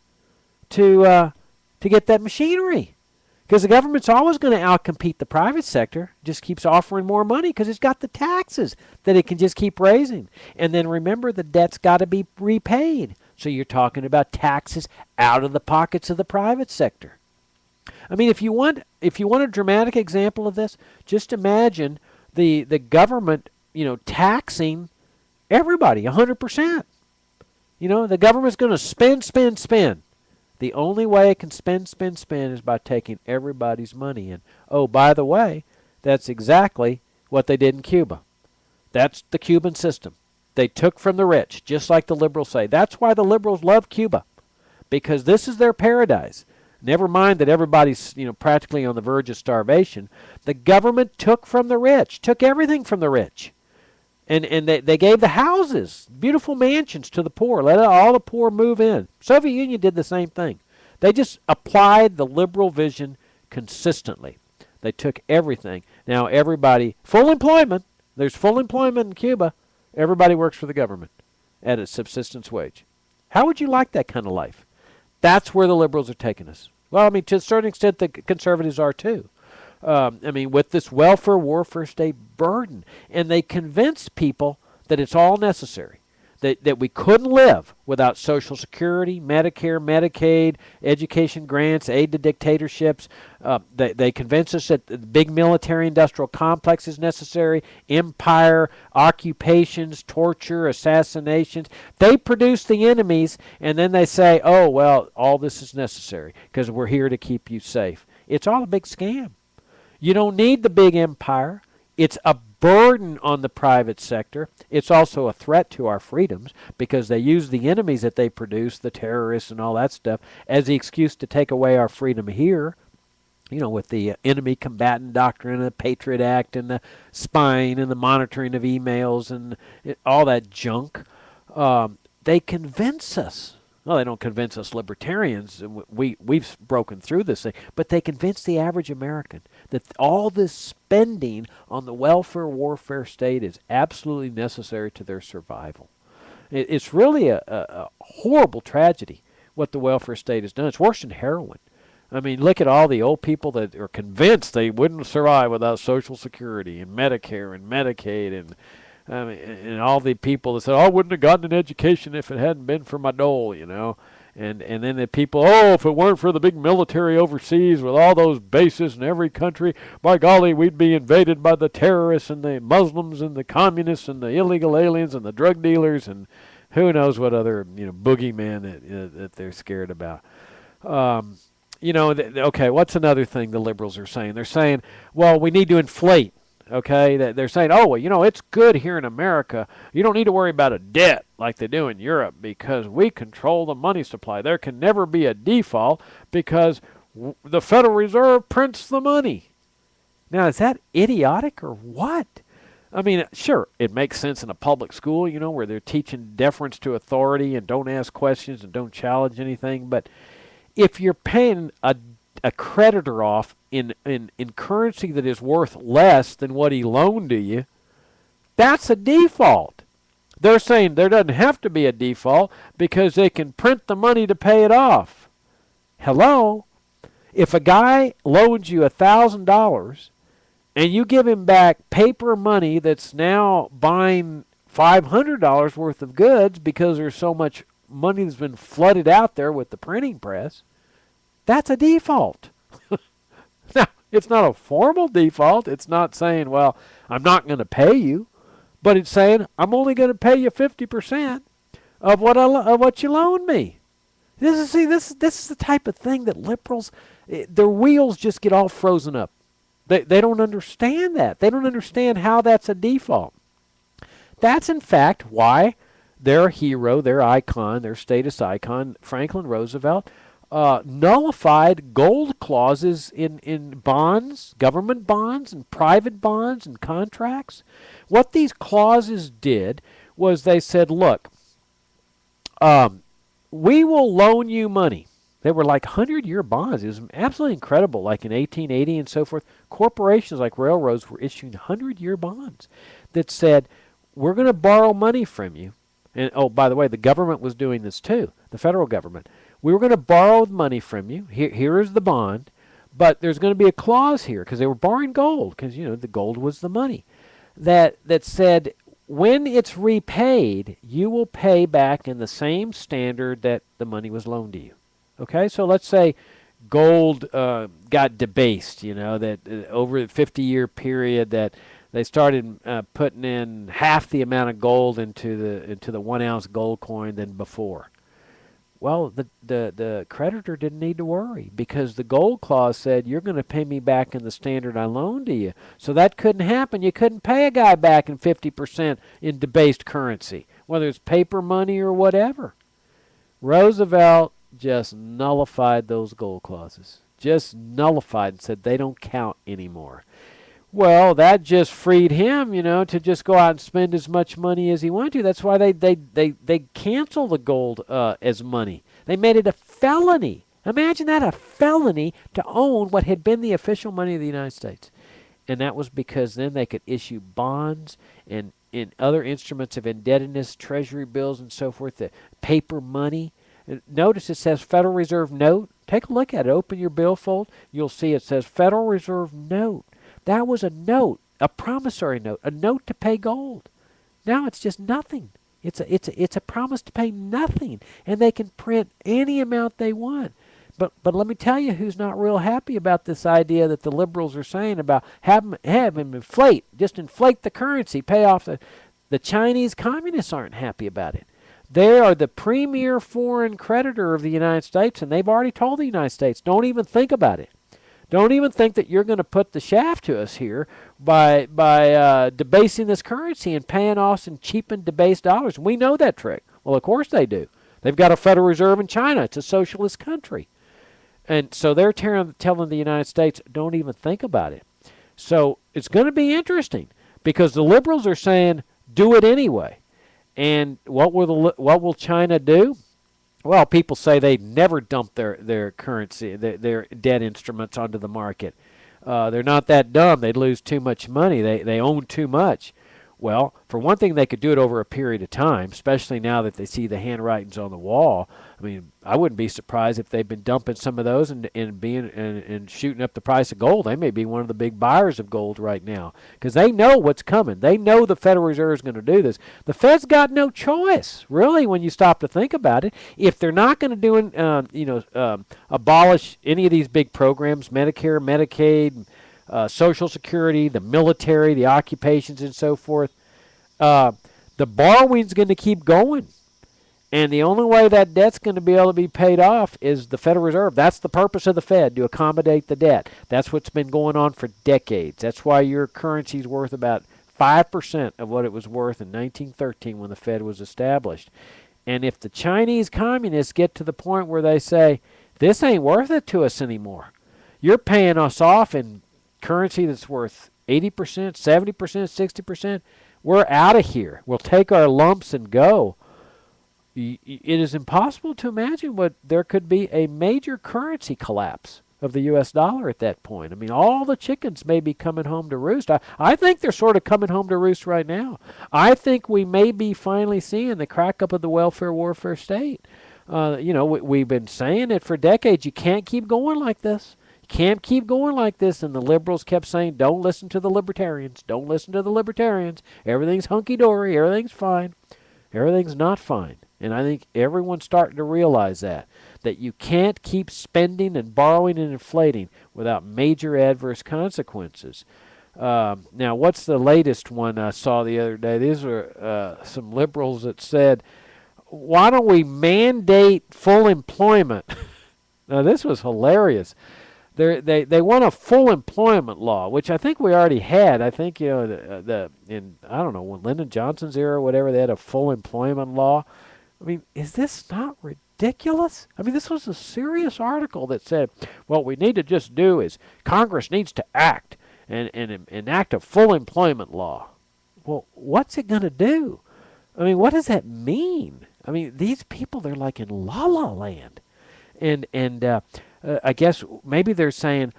A: to get that machinery. Because the government's always going to outcompete the private sector. Just keeps offering more money because it's got the taxes that it can just keep raising. And then remember, the debt's got to be repaid. So you're talking about taxes out of the pockets of the private sector. I mean, if you want a dramatic example of this, just imagine the government, taxing everybody 100%. The government's going to spend. The only way it can spend is by taking everybody's money. And, oh, by the way, that's exactly what they did in Cuba. That's the Cuban system. They took from the rich, just like the liberals say. That's why the liberals love Cuba, because this is their paradise. Never mind that everybody's, practically on the verge of starvation. The government took from the rich, took everything from the rich. And they gave the houses, beautiful mansions to the poor. Let all the poor move in. Soviet Union did the same thing. They just applied the liberal vision consistently. They took everything. Now everybody, full employment. There's full employment in Cuba. Everybody works for the government at a subsistence wage. How would you like that kind of life? That's where the liberals are taking us. Well, I mean, to a certain extent, the conservatives are too. With this welfare warfare state burden. And they convince people that it's all necessary. That we couldn't live without Social Security, Medicare, Medicaid, education grants, aid to dictatorships. They convince us that the big military-industrial complex is necessary, empire, occupations, torture, assassinations. They produce the enemies, and then they say, oh, well, all this is necessary because we're here to keep you safe. It's all a big scam. You don't need the big empire. It's a burden on the private sector. It's also a threat to our freedoms because they use the enemies that they produce, the terrorists and all that stuff, as the excuse to take away our freedom here. With the enemy combatant doctrine and the Patriot Act and the spying and the monitoring of emails and all that junk. They convince us. Well, they don't convince us libertarians. We've broken through this thing. But they convince the average American that all this spending on the welfare warfare state is absolutely necessary to their survival. It's really a horrible tragedy what the welfare state has done. It's worse than heroin. I mean, look at all the old people that are convinced they wouldn't survive without Social Security and Medicare and Medicaid and all the people that said, I wouldn't have gotten an education if it hadn't been for my dole, And then the people, if it weren't for the big military overseas with all those bases in every country, by golly, we'd be invaded by the terrorists and the Muslims and the communists and the illegal aliens and the drug dealers and who knows what other, boogeyman that they're scared about. Okay, what's another thing the liberals are saying? They're saying, well, we need to inflate. Okay, they're saying, it's good here in America. You don't need to worry about a debt like they do in Europe because we control the money supply. There can never be a default because the Federal Reserve prints the money. Now, is that idiotic or what? I mean, sure, it makes sense in a public school, where they're teaching deference to authority and don't ask questions and don't challenge anything. But if you're paying a creditor off in currency that is worth less than what he loaned to you, that's a default. They're saying there doesn't have to be a default because they can print the money to pay it off. Hello? If a guy loans you $1,000 and you give him back paper money that's now buying $500 worth of goods because there's so much money that's been flooded out there with the printing press, that's a default. Now, it's not a formal default. It's not saying, well, I'm not going to pay you. But it's saying, I'm only going to pay you 50% of what you loaned me. This is the type of thing that liberals, their wheels just get all frozen up. They don't understand that. They don't understand how that's a default. That's, in fact, why their hero, their icon, their status icon, Franklin Roosevelt, nullified gold clauses in bonds, government bonds and private bonds and contracts. What these clauses did was they said, look, we will loan you money. They were like 100-year bonds. It was absolutely incredible. Like in 1880 and so forth, corporations like railroads were issuing 100-year bonds that said, we're going to borrow money from you. And, oh, by the way, the government was doing this too, the federal government. We were going to borrow money from you. Here is the bond. But there's going to be a clause here because they were borrowing gold because, the gold was the money. That said, when it's repaid, you will pay back in the same standard that the money was loaned to you. Okay? So let's say gold got debased, that over a 50-year period that they started putting in half the amount of gold into the 1-ounce gold coin than before. Well, the creditor didn't need to worry because the gold clause said you're going to pay me back in the standard I loaned to you. So that couldn't happen. You couldn't pay a guy back in 50% in debased currency, whether it's paper money or whatever. Roosevelt just nullified those gold clauses. Just nullified and said they don't count anymore. Well, that just freed him, to just go out and spend as much money as he wanted to. That's why they canceled the gold as money. They made it a felony. Imagine that, a felony to own what had been the official money of the United States. And that was because then they could issue bonds and in other instruments of indebtedness, treasury bills and so forth, the paper money. Notice it says Federal Reserve note. Take a look at it. Open your billfold. You'll see it says Federal Reserve note. That was a note, a promissory note, a note to pay gold. Now it's just nothing. It's a promise to pay nothing, and they can print any amount they want. But let me tell you who's not real happy about this idea that the liberals are saying about have them inflate, just inflate the currency, pay off the Chinese communists aren't happy about it. They are the premier foreign creditor of the United States, and they've already told the United States, don't even think about it. Don't even think that you're going to put the shaft to us here by debasing this currency and paying off some cheap and debased dollars. We know that trick. Well, of course they do. They've got a Federal Reserve in China. It's a socialist country. And so they're telling the United States, don't even think about it. So it's going to be interesting because the liberals are saying, do it anyway. And what will China do? Well, people say they never dump their currency, their debt instruments onto the market. They're not that dumb. They'd lose too much money. They own too much. Well, for one thing, they could do it over a period of time, especially now that they see the handwritings on the wall. I mean, I wouldn't be surprised if they've been dumping some of those and shooting up the price of gold. They may be one of the big buyers of gold right now because they know what's coming. They know the Federal Reserve is going to do this. The Fed's got no choice, really, when you stop to think about it. If they're not going to abolish any of these big programs, Medicare, Medicaid, Social Security, the military, the occupations, and so forth, the borrowing's going to keep going. And the only way that debt's going to be able to be paid off is the Federal Reserve. That's the purpose of the Fed, to accommodate the debt. That's what's been going on for decades. That's why your currency's worth about 5% of what it was worth in 1913 when the Fed was established. And if the Chinese communists get to the point where they say, this ain't worth it to us anymore, you're paying us off in currency that's worth 80%, 70%, 60%, we're out of here. We'll take our lumps and go. It is impossible to imagine what there could be a major currency collapse of the U.S. dollar at that point. I mean, all the chickens may be coming home to roost. I think they're sort of coming home to roost right now. I think we may be finally seeing the crack up of the welfare warfare state. We've been saying it for decades. You can't keep going like this. Can't keep going like this, and the liberals kept saying, don't listen to the libertarians. Don't listen to the libertarians. Everything's hunky-dory. Everything's fine. Everything's not fine. And I think everyone's starting to realize that you can't keep spending and borrowing and inflating without major adverse consequences. Now, what's the latest one I saw the other day? These are some liberals that said, why don't we mandate full employment? Now, this was hilarious. They want a full employment law, which I think we already had. I think in I don't know, when Lyndon Johnson's era or whatever, they had a full employment law. I mean, is this not ridiculous? I mean, this was a serious article that said, what we need to just do is Congress needs to act and enact a full employment law. Well, what's it going to do? I mean, what does that mean? I mean, these people, they're like in la-la land. And I guess maybe they're saying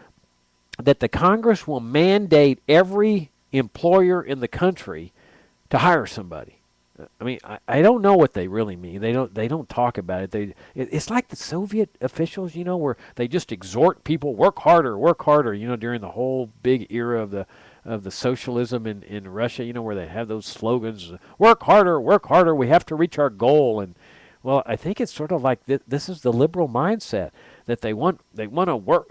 A: that the Congress will mandate every employer in the country to hire somebody. I mean, I don't know what they really mean. They don't talk about it. It's like the Soviet officials, where they just exhort people, work harder, during the whole big era of the socialism in Russia, where they have those slogans, work harder, we have to reach our goal. And Well, I think it's sort of like this is the liberal mindset that they want to work,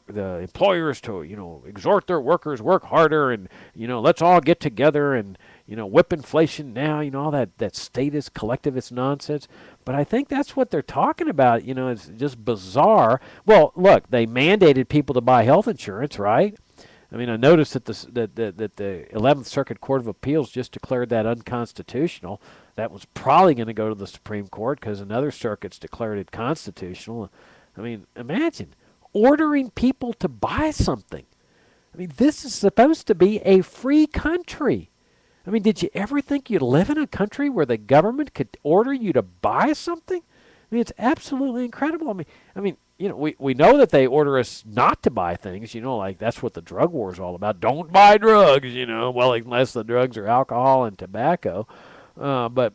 A: the employers to, exhort their workers work harder, and let's all get together and whip inflation now, all that statist collectivist nonsense. But I think that's what they're talking about. It's just bizarre. Well, look, they mandated people to buy health insurance, right? I mean, I noticed that the 11th Circuit Court of Appeals just declared that unconstitutional. That was probably going to go to the Supreme Court because another circuit's declared it constitutional. I mean, imagine ordering people to buy something. I mean, this is supposed to be a free country. I mean, did you ever think you'd live in a country where the government could order you to buy something? I mean, it's absolutely incredible. I mean, we know that they order us not to buy things, like that's what the drug war is all about. Don't buy drugs, well, unless the drugs are alcohol and tobacco. But,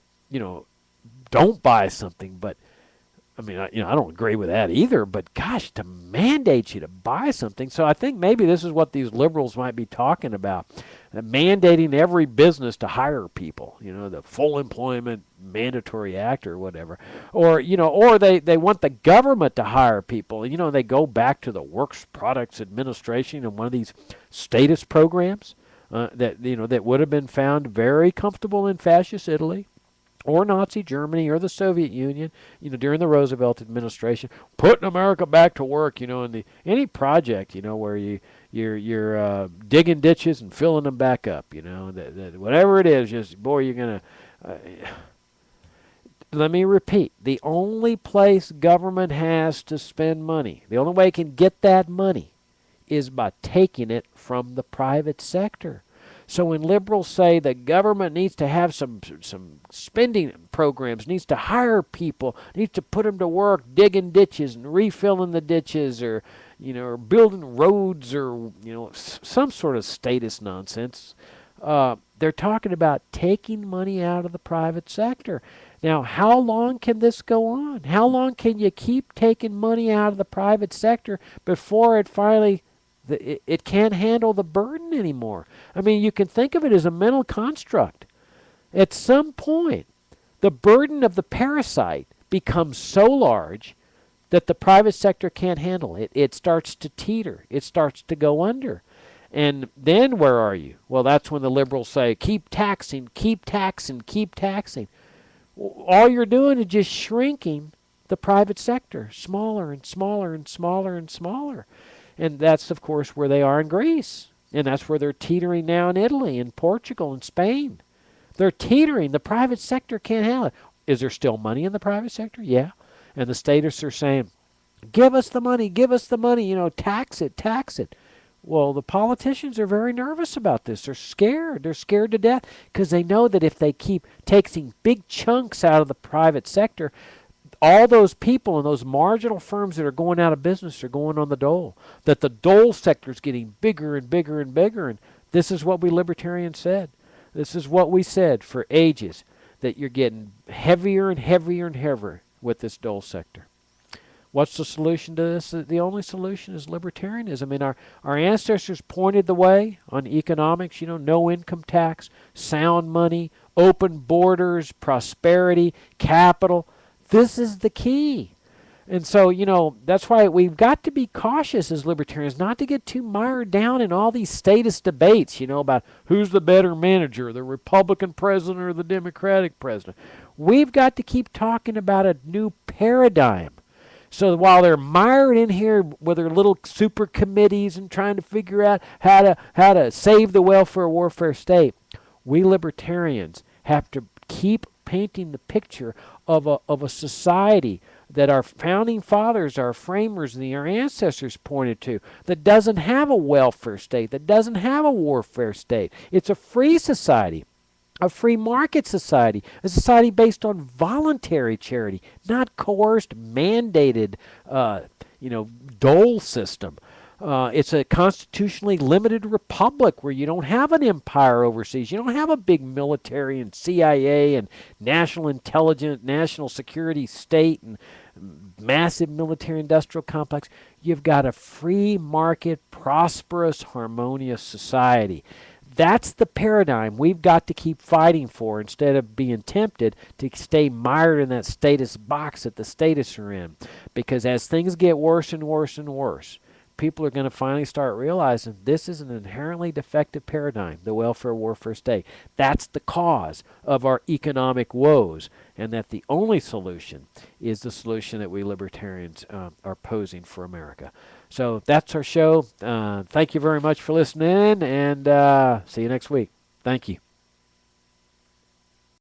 A: don't buy something. But, I mean, I don't agree with that either. But, gosh, to mandate you to buy something. So I think maybe this is what these liberals might be talking about. Mandating every business to hire people, the full employment mandatory act or whatever. Or, or they want the government to hire people. They go back to the Works Products Administration and one of these statist programs. That would have been found very comfortable in fascist Italy or Nazi Germany or the Soviet Union, during the Roosevelt administration, putting America back to work, in any project, where you're digging ditches and filling them back up, whatever it is, just, boy, you're going to, let me repeat, the only place government has to spend money, the only way it can get that money is by taking it from the private sector. So when liberals say the government needs to have some spending programs, needs to hire people, needs to put them to work digging ditches and refilling the ditches, or or building roads, or some sort of statist nonsense, they're talking about taking money out of the private sector. Now, how long can this go on? How long can you keep taking money out of the private sector before it finally it can't handle the burden anymore? I mean, you can think of it as a mental construct. At some point, the burden of the parasite becomes so large that the private sector can't handle it. It starts to teeter. It starts to go under. And then where are you? Well, that's when the liberals say, keep taxing, keep taxing, keep taxing. All you're doing is just shrinking the private sector, smaller and smaller and smaller and smaller. And that's, of course, where they are in Greece. And that's where they're teetering now in Italy and Portugal and Spain. They're teetering. The private sector can't handle it. Is there still money in the private sector? Yeah. And the statists are saying, give us the money, tax it, tax it. Well, the politicians are very nervous about this. They're scared. They're scared to death because they know that if they keep taking big chunks out of the private sector, all those people and those marginal firms that are going out of business are going on the dole. That the dole sector is getting bigger and bigger and bigger. And this is what we libertarians said. This is what we said for ages, that you're getting heavier and heavier and heavier with this dole sector. What's the solution to this? The only solution is libertarianism. I mean, our ancestors pointed the way on economics, no income tax, sound money, open borders, prosperity, capital. This is the key. And so, that's why we've got to be cautious as libertarians, not to get too mired down in all these statist debates, about who's the better manager, the Republican president or the Democratic president. We've got to keep talking about a new paradigm. So while they're mired in here with their little super committees and trying to figure out how to save the welfare warfare state, we libertarians have to keep painting the picture of a society that our founding fathers, our framers, and our ancestors pointed to, that doesn't have a welfare state, that doesn't have a warfare state. It's a free society, a free market society, a society based on voluntary charity, not coerced, mandated, dole system. It's a constitutionally limited republic where you don't have an empire overseas. You don't have a big military and CIA and national intelligence, national security state and massive military industrial complex. You've got a free market, prosperous, harmonious society. That's the paradigm we've got to keep fighting for instead of being tempted to stay mired in that status box that the statists are in. Because as things get worse and worse and worse, people are going to finally start realizing this is an inherently defective paradigm, the welfare warfare state. That's the cause of our economic woes, and that the only solution is the solution that we libertarians are posing for America. So that's our show. Thank you very much for listening, and see you next week. Thank you.